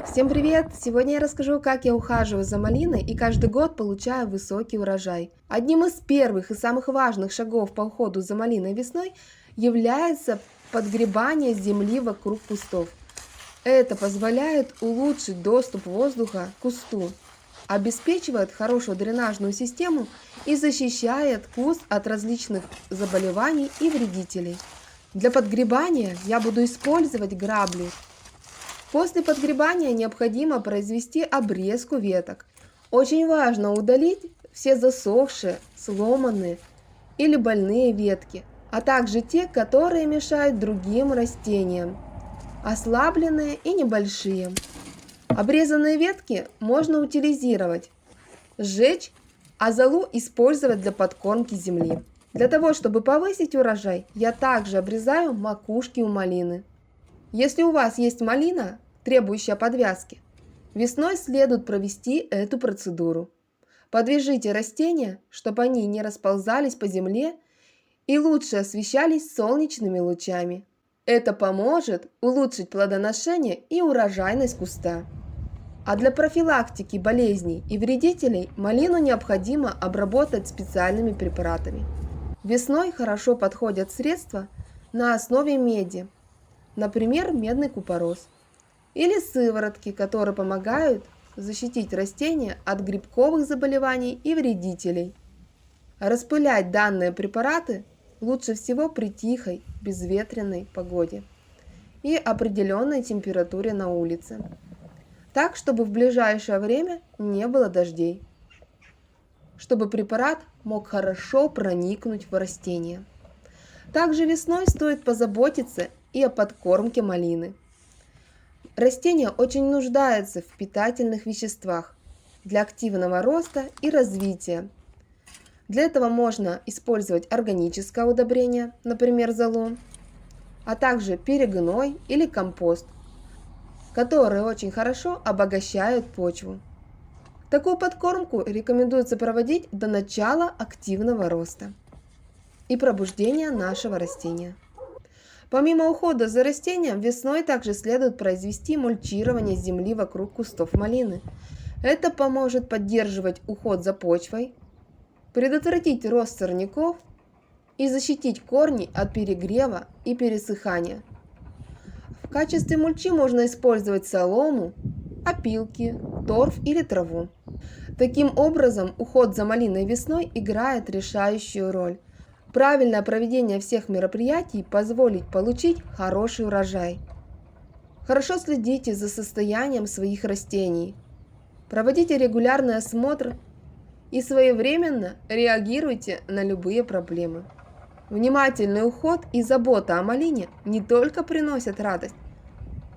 Всем привет! Сегодня я расскажу, как я ухаживаю за малиной и каждый год получаю высокий урожай. Одним из первых и самых важных шагов по уходу за малиной весной является подгребание земли вокруг кустов. Это позволяет улучшить доступ воздуха к кусту, обеспечивает хорошую дренажную систему и защищает куст от различных заболеваний и вредителей. Для подгребания я буду использовать грабли. После подгребания необходимо произвести обрезку веток. Очень важно удалить все засохшие, сломанные или больные ветки, а также те, которые мешают другим растениям, ослабленные и небольшие. Обрезанные ветки можно утилизировать, сжечь, а золу использовать для подкормки земли. Для того, чтобы повысить урожай, я также обрезаю макушки у малины. Если у вас есть малина, требующая подвязки, весной следует провести эту процедуру. Подвяжите растения, чтобы они не расползались по земле и лучше освещались солнечными лучами. Это поможет улучшить плодоношение и урожайность куста. А для профилактики болезней и вредителей малину необходимо обработать специальными препаратами. Весной хорошо подходят средства на основе меди, например, медный купорос, или сыворотки, которые помогают защитить растения от грибковых заболеваний и вредителей. Распылять данные препараты лучше всего при тихой, безветренной погоде и определенной температуре на улице, так, чтобы в ближайшее время не было дождей, чтобы препарат мог хорошо проникнуть в растение. Также весной стоит позаботиться и о подкормке малины. Растение очень нуждается в питательных веществах для активного роста и развития. Для этого можно использовать органическое удобрение, например, золу, а также перегной или компост, которые очень хорошо обогащают почву. Такую подкормку рекомендуется проводить до начала активного роста и пробуждения нашего растения. Помимо ухода за растением, весной также следует произвести мульчирование земли вокруг кустов малины. Это поможет поддерживать уход за почвой, предотвратить рост сорняков и защитить корни от перегрева и пересыхания. В качестве мульчи можно использовать солому, опилки, торф или траву. Таким образом, уход за малиной весной играет решающую роль. Правильное проведение всех мероприятий позволит получить хороший урожай. Хорошо следите за состоянием своих растений. Проводите регулярный осмотр и своевременно реагируйте на любые проблемы. Внимательный уход и забота о малине не только приносят радость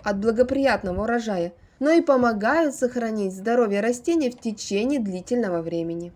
от благоприятного урожая, но и помогают сохранить здоровье растений в течение длительного времени.